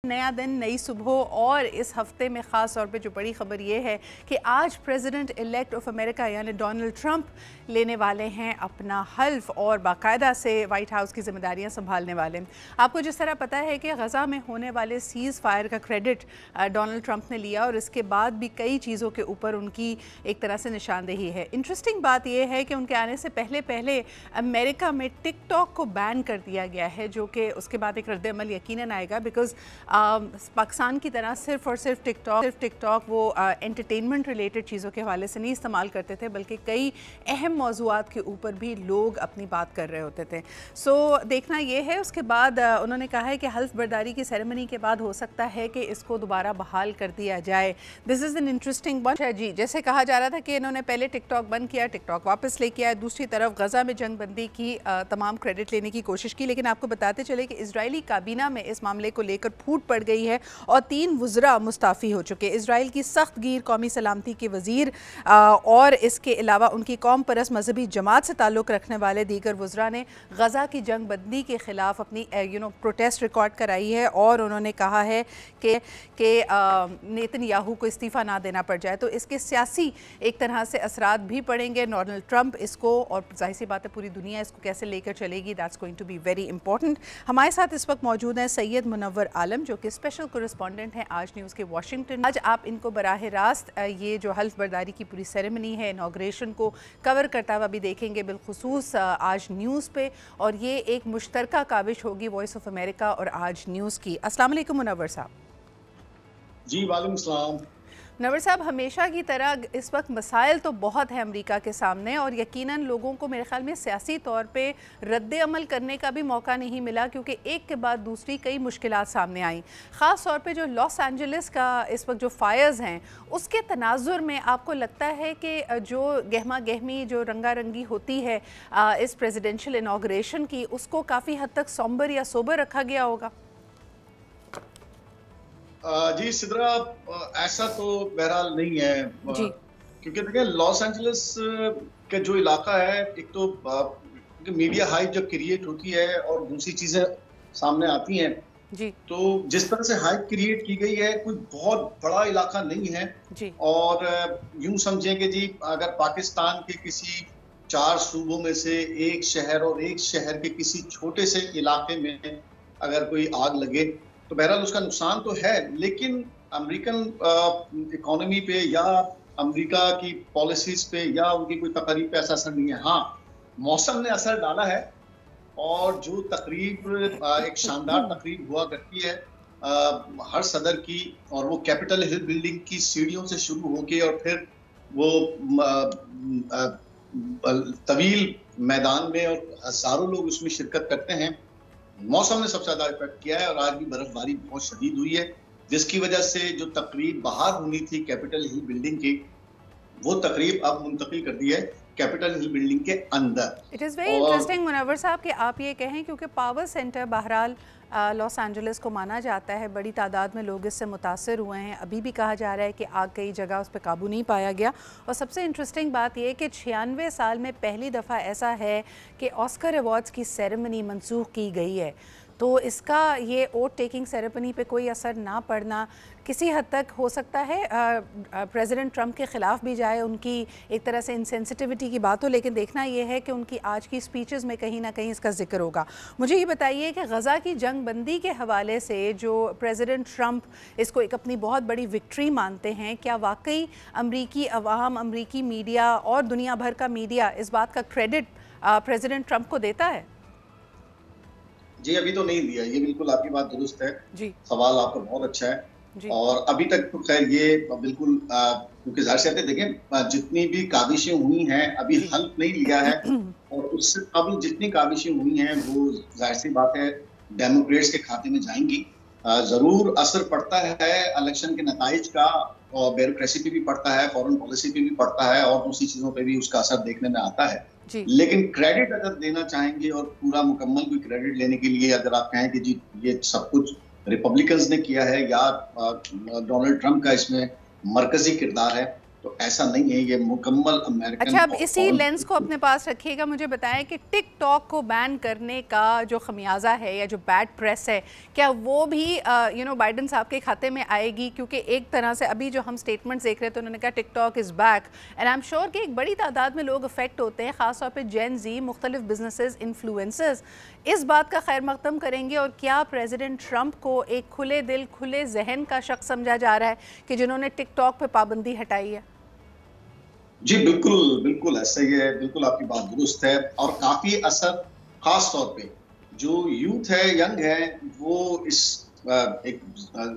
नया दिन, नई सुबह और इस हफ्ते में ख़ास तौर पे जो बड़ी ख़बर ये है कि आज प्रेसिडेंट इलेक्ट ऑफ अमेरिका यानी डोनाल्ड ट्रंप लेने वाले हैं अपना हल्फ और बाकायदा से वाइट हाउस की जिम्मेदारियां संभालने वाले हैं। आपको जिस तरह पता है कि गज़ा में होने वाले सीज़ फायर का क्रेडिट डोनाल्ड ट्रंप ने लिया और इसके बाद भी कई चीज़ों के ऊपर उनकी एक तरह से निशानदेही है। इंटरेस्टिंग बात यह है कि उनके आने से पहले पहले अमेरिका में टिकटॉक को बैन कर दिया गया है, जो कि उसके बाद एक रद्द-ए-अमल यकीनन आएगा बिकॉज पाकिस्तान की तरह सिर्फ और सिर्फ टिकटॉक वो एंटरटेनमेंट रिलेटेड चीज़ों के हवाले से नहीं इस्तेमाल करते थे, बल्कि कई अहम मौज़ूआत के ऊपर भी लोग अपनी बात कर रहे होते थे। सो देखना ये है। उसके बाद उन्होंने कहा है कि हल्फ बर्दारी की सेरेमनी के बाद हो सकता है कि इसको दोबारा बहाल कर दिया जाए। This is an interesting one जी। जैसे कहा जा रहा था कि इन्होंने पहले टिकटॉक बंद किया, टिकटॉक वापस लेके आया, दूसरी तरफ गज़ा में जंग बंदी की तमाम क्रेडिट लेने की कोशिश की, लेकिन आपको बताते चले कि इजरायली काबीना में इस मामले को लेकर फूट पड़ गई है और 3 वज़रा मुस्ताफ़ी हो चुके। इजराइल की सख्त गिर कौमी सलामती के वज़ीर और इसके अलावा उनकी कौम परस्त मजहबी जमात से ताल्लुक़ रखने वाले दीगर वज़रा ने गज़ा की जंग बंदी के ख़िलाफ़ अपनी प्रोटेस्ट रिकॉर्ड कराई है और उन्होंने कहा है कि नेतन्याहू को इस्तीफ़ा ना देना पड़ जाए। तो इसके सियासी एक तरह से असरात भी पड़ेंगे। डोनाल्ड ट्रंप इसको, और जाहिर सी बात है पूरी दुनिया इसको कैसे लेकर चलेगी, that's going to be very important. हमारे साथ इस वक्त मौजूद हैं सैयद मुनव्वर आलम, जो कि स्पेशल कोरेस्पॉन्डेंट हैं आज न्यूज़ के वाशिंगटन। आज आप इनको बराह रास्त ये जो हल्फ बर्दारी की पूरी सेरेमनी है, इनॉग्रेशन को कवर करता हुआ भी देखेंगे, बिलखुसूस आज न्यूज़ पे, और ये एक मुश्तरका काविश होगी वॉइस ऑफ अमेरिका और आज न्यूज़ की। अस्सलाम वालेकुम मुनव्वर साहब। जी वालेकुम सलाम। नवर साहब, हमेशा की तरह इस वक्त मसाइल तो बहुत है अमेरिका के सामने और यकीनन लोगों को मेरे ख्याल में सियासी तौर पे रद्द अमल करने का भी मौका नहीं मिला, क्योंकि एक के बाद दूसरी कई मुश्किलात सामने आई। ख़ास तौर पे जो लॉस एंजलिस का इस वक्त जो फायर्स हैं उसके तनाजुर में आपको लगता है कि जो गहमा गहमी जो रंगारंगी होती है इस प्रेसिडेंशियल इनॉग्रेशन की, उसको काफ़ी हद तक सोबर या सोबर रखा गया होगा? जी सिद्रा, ऐसा तो बहरहाल नहीं है जी। क्योंकि देखिए लॉस एंजलिस का जो इलाका है, एक तो मीडिया हाइप जब क्रिएट होती है और दूसरी चीजें सामने आती हैं जी। तो जिस तरह से हाइप क्रिएट की गई है, कोई बहुत बड़ा इलाका नहीं है जी। और यूं समझें कि जी अगर पाकिस्तान के किसी 4 सूबों में से एक शहर और एक शहर के किसी छोटे से इलाके में अगर कोई आग लगे तो बहरहाल उसका नुकसान तो है, लेकिन अमेरिकन इकोनॉमी पे या अमेरिका की पॉलिसीज पे या उनकी कोई तकरीब पे ऐसा असर नहीं है। हाँ, मौसम ने असर डाला है और जो तकरीब एक शानदार तकरीब हुआ करती है हर सदर की, और वो कैपिटल हिल बिल्डिंग की सीढ़ियों से शुरू होके और फिर वो तवील मैदान में और हजारों लोग उसमें शिरकत करते हैं। मौसम ने सबसे ज्यादा इफेक्ट किया है और आज भी बर्फबारी बहुत शदीद हुई है, जिसकी वजह से जो तकरीब बाहर होनी थी कैपिटल हिल बिल्डिंग की, वो तकरीब अब मुंतकिल कर दी है कैपिटल हिल बिल्डिंग के अंदर। It is very interesting Munawwar sahab कि आप ये कहें, क्योंकि पावर सेंटर बहरहाल लॉस एंजलिस को माना जाता है, बड़ी तादाद में लोग इससे मुतासर हुए हैं। अभी भी कहा जा रहा है कि आग कई जगह उस पर काबू नहीं पाया गया। और सबसे इंटरेस्टिंग बात यह कि 96 साल में पहली दफ़ा ऐसा है कि ऑस्कर अवार्ड्स की सेरेमनी मनसूख की गई है। तो इसका ये वोट टेकिंग सेरेमनी पे कोई असर ना पड़ना किसी हद तक हो सकता है प्रेसिडेंट ट्रंप के ख़िलाफ़ भी जाए, उनकी एक तरह से इनसेंसिटिविटी की बात हो, लेकिन देखना ये है कि उनकी आज की स्पीचेस में कहीं ना कहीं इसका जिक्र होगा। मुझे ये बताइए कि गज़ा की जंग बंदी के हवाले से जो प्रेसिडेंट ट्रंप इसको एक अपनी बहुत बड़ी विक्ट्री मानते हैं, क्या वाकई अमरीकी अवाम, अमरीकी मीडिया और दुनिया भर का मीडिया इस बात का क्रेडिट प्रेसिडेंट ट्रंप को देता है? जी अभी तो नहीं दिया, ये बिल्कुल आपकी बात दुरुस्त है जी। सवाल आपका बहुत अच्छा है और अभी तक तो खैर ये बिल्कुल क्योंकि जाहिर सी बात है, देखें जितनी भी काबिशें हुई हैं अभी हल्फ नहीं लिया है और उससे अभी जितनी काबिशें हुई हैं वो जाहिर सी बात है डेमोक्रेट्स के खाते में जाएंगी। जरूर असर पड़ता है इलेक्शन के नताइज का और ब्यूरोक्रेसी पे भी पड़ता है, फॉरेन पॉलिसी पे भी पड़ता है और दूसरी चीजों पे भी उसका असर देखने में आता है। लेकिन क्रेडिट अगर देना चाहेंगे और पूरा मुकम्मल कोई क्रेडिट लेने के लिए अगर आप कहें कि जी ये सब कुछ रिपब्लिकन्स ने किया है या डोनाल्ड ट्रंप का इसमें मरकजी किरदार है, तो ऐसा नहीं है, ये मुकम्मल अमेरिकन। अच्छा, अब इसी लेंस को अपने पास रखिएगा, मुझे बताएं कि टिकटॉक को बैन करने का जो खमियाजा है या जो बैड प्रेस है, क्या वो भी बाइडन साहब के खाते में आएगी? क्योंकि एक तरह से अभी जो हम स्टेटमेंट्स देख रहे थे, उन्होंने कहा TikTok is back and I am sure कि एक बड़ी तादाद में लोग अफेक्ट होते हैं, ख़ासतौर पर जेन जी, मुख्तलिफ बिजनेसेस, इन्फ्लुएंसर्स इस बात का खैर मकदम करेंगे। और क्या प्रेसिडेंट ट्रंप को एक खुले दिल खुले जहन का शख्स समझा जा रहा है कि जिन्होंने टिकटॉक पर पाबंदी हटाई है? जी बिल्कुल बिल्कुल ऐसा ही है, बिल्कुल आपकी बात दुरुस्त है। और काफी असर खास तौर पे जो यूथ है, यंग है, वो इस एक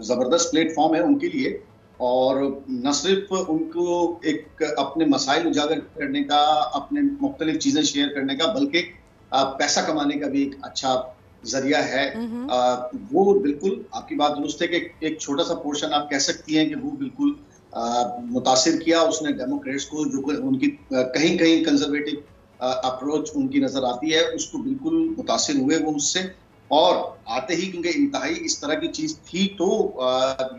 जबरदस्त प्लेटफॉर्म है उनके लिए। और न सिर्फ उनको एक अपने मसाइल उजागर करने का, अपने मुख्तलिफ चीजें शेयर करने का, बल्कि पैसा कमाने का भी एक अच्छा जरिया है। वो बिल्कुल आपकी बात दुरुस्त है कि एक छोटा सा पोर्शन आप कह सकती हैं कि वो बिल्कुल मुतासिर किया उसने डेमोक्रेट्स को, जो उनकी कहीं कहीं कंजर्वेटिव अप्रोच उनकी नजर आती है, उसको बिल्कुल मुतासिर हुए वो उससे। और आते ही क्योंकि इंतहाई इस तरह की चीज थी, तो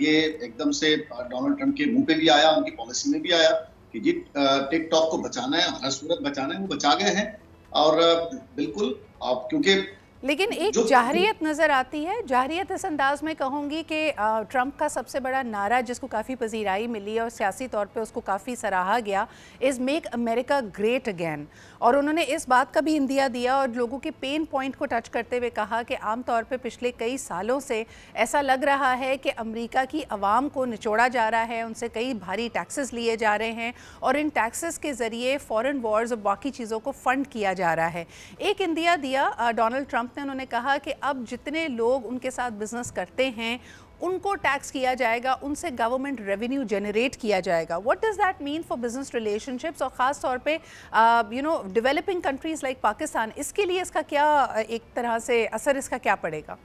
ये एकदम से डोनाल्ड ट्रंप के मुंह पे भी आया, उनकी पॉलिसी में भी आया कि जी टिकटॉक को बचाना है, हर सूरत बचाना है। वो बचा गए हैं। और बिल्कुल आप क्योंकि लेकिन एक जाहरियत नज़र आती है, जाहरियत इस अंदाज में कहूँगी कि ट्रंप का सबसे बड़ा नारा जिसको काफ़ी पजीराई मिली और सियासी तौर पे उसको काफ़ी सराहा गया, is make America great again. और उन्होंने इस बात का भी इंदिया दिया और लोगों के पेन पॉइंट को टच करते हुए कहा कि आम तौर पे पिछले कई सालों से ऐसा लग रहा है कि अमेरिका की आवाम को निचोड़ा जा रहा है, उनसे कई भारी टैक्सेस लिए जा रहे हैं और इन टैक्सेस के ज़रिए फॉरेन वॉर्स और बाकी चीज़ों को फंड किया जा रहा है। एक इंदिया दिया डोनाल्ड ट्रंप ने, उन्होंने कहा कि अब जितने लोग उनके साथ बिजनेस करते हैं उनको टैक्स किया जाएगा, उनसे गवर्नमेंट रेवेन्यू जनरेट किया जाएगा। What does that mean for business relationships और ख़ास तौर पे डेवलपिंग कंट्रीज़ लाइक पाकिस्तान? इसके लिए इसका क्या एक तरह से असर इसका क्या पड़ेगा?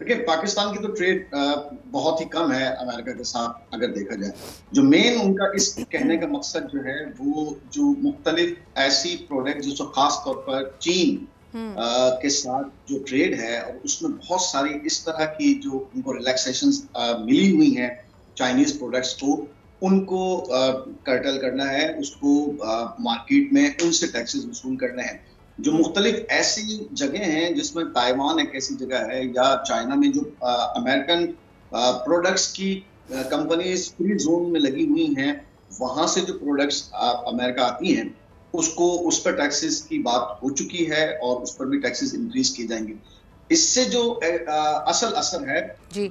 देखिए, पाकिस्तान की तो ट्रेड बहुत ही कम है अमेरिका के साथ अगर देखा जाए। जो मेन उनका इस कहने का मकसद जो है, वो जो मुख्तलिफ ऐसी प्रोडक्ट जो खास तौर पर चीन के साथ जो ट्रेड है, और उसमें बहुत सारी इस तरह की जो उनको रिलैक्सेशंस मिली हुई हैं चाइनीज प्रोडक्ट्स को, उनको कर्टल करना है, उसको मार्केट में उनसे टैक्सेस वसूल करने हैं। जो मुख्तलिफ ऐसी जगह हैं जिसमें ताइवान एक ऐसी जगह है, या चाइना में जो अमेरिकन प्रोडक्ट्स की कंपनीज फ्री जोन में लगी हुई हैं, वहां से जो प्रोडक्ट्स अमेरिका आती हैं, उसको उस पर टैक्सेस की बात हो चुकी है और उस पर भी टैक्सेस इंक्रीज किए जाएंगे। इससे जो असल असर है,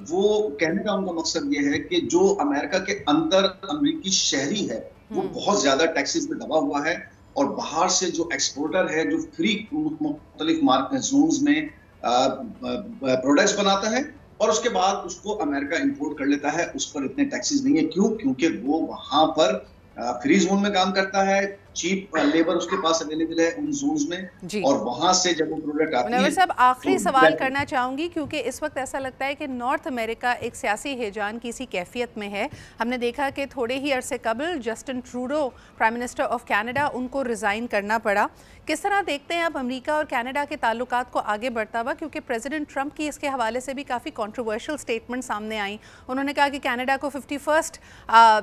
वो कहने का उनका मकसद ये है कि जो अमेरिका के अंदर अमेरिकी शहरी है, वो बहुत ज्यादा टैक्सेस में दबा हुआ है, और बाहर से जो एक्सपोर्टर है, जो फ्री मुख्तलिफ मार्केट जोन्स में प्रोडक्ट्स बनाता है और उसके बाद उसको अमेरिका इंपोर्ट कर लेता है, उस पर इतने टैक्सेस नहीं है। क्यों? क्योंकि वो वहां पर फ्री जोन में काम करता है, चीप लेबर उसके पास अवेलेबल है उन जोन्स में, और वहां से जब वो प्रोडक्ट आती है। मुनव्वर साहब, आखिरी सवाल करना चाहूंगी क्योंकि इस वक्त ऐसा लगता है कि नॉर्थ अमेरिका एक सियासी हिजान की सी कैफियत में है। हमने देखा कि थोड़े ही अरसे कबल Justin Trudeau, prime minister of Canada, उनको रिज़ाइन करना पड़ा। किस तरह देखते हैं आप अमेरिका और कनाडा के ताल्लुकात को आगे बढ़ता हुआ? क्योंकि प्रेसिडेंट ट्रंप की इसके हवाले से भी काफ़ी कॉन्ट्रोवर्शियल स्टेटमेंट सामने आई। उन्होंने कहा कि कनाडा को 51st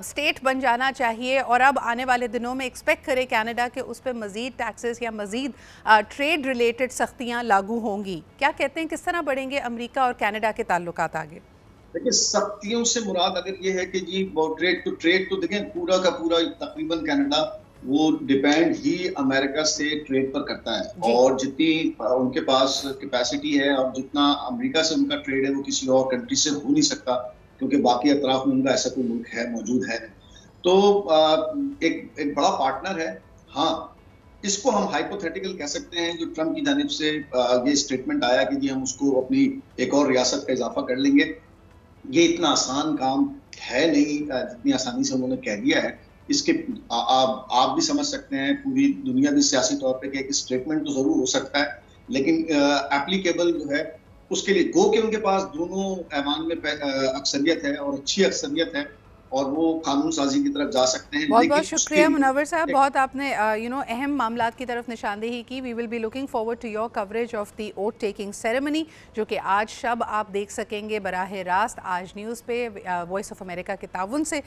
स्टेट बन जाना चाहिए और अब आने वाले दिनों में एक्सपेक्ट करें कनाडा के उस पर मज़ीद टैक्सेस या मज़ीद ट्रेड रिलेटेड सख्तियाँ लागू होंगी। क्या कहते हैं, किस तरह बढ़ेंगे अमेरिका और कनाडा के ताल्लुकात आगे? देखिए, सख्तियों से मुराद अगर ये है कि जी ट्रेड तो देखें, पूरा का पूरा तकरीबन कनाडा वो डिपेंड ही अमेरिका से ट्रेड पर करता है, और जितनी उनके पास कैपेसिटी है और जितना अमेरिका से उनका ट्रेड है, वो किसी और कंट्री से हो नहीं सकता, क्योंकि बाकी अतराफ में उनका ऐसा कोई मुल्क है मौजूद है। तो एक बड़ा पार्टनर है। हाँ, इसको हम हाइपोथेटिकल कह सकते हैं। जो ट्रंप की जानिब से ये स्टेटमेंट आया कि जी हम उसको अपनी एक और रियासत का इजाफा कर लेंगे, ये इतना आसान काम है नहीं जितनी आसानी से उन्होंने कह दिया है। इसके आप भी समझ सकते हैं, पूरी दुनिया भी सियासी तौर पे कि एक स्टेटमेंट तो जरूर हो सकता है, लेकिन एप्लीकेबल जो है उसके लिए गो के उनके पास दोनों ऐवान में अक्सरियत है और अच्छी अक्सरियत है, और वो कानून साजी की तरफ जा सकते हैं। बहुत बहुत शुक्रिया मुनव्वर साहब, बहुत आपने अहम मामलात की तरफ निशानदेही की। We will be looking forward to your coverage of the oath taking ceremony, जो कि आज शब आप देख सकेंगे बराह रास्त आज न्यूज़ पे वॉइस ऑफ अमेरिका के ताउन से।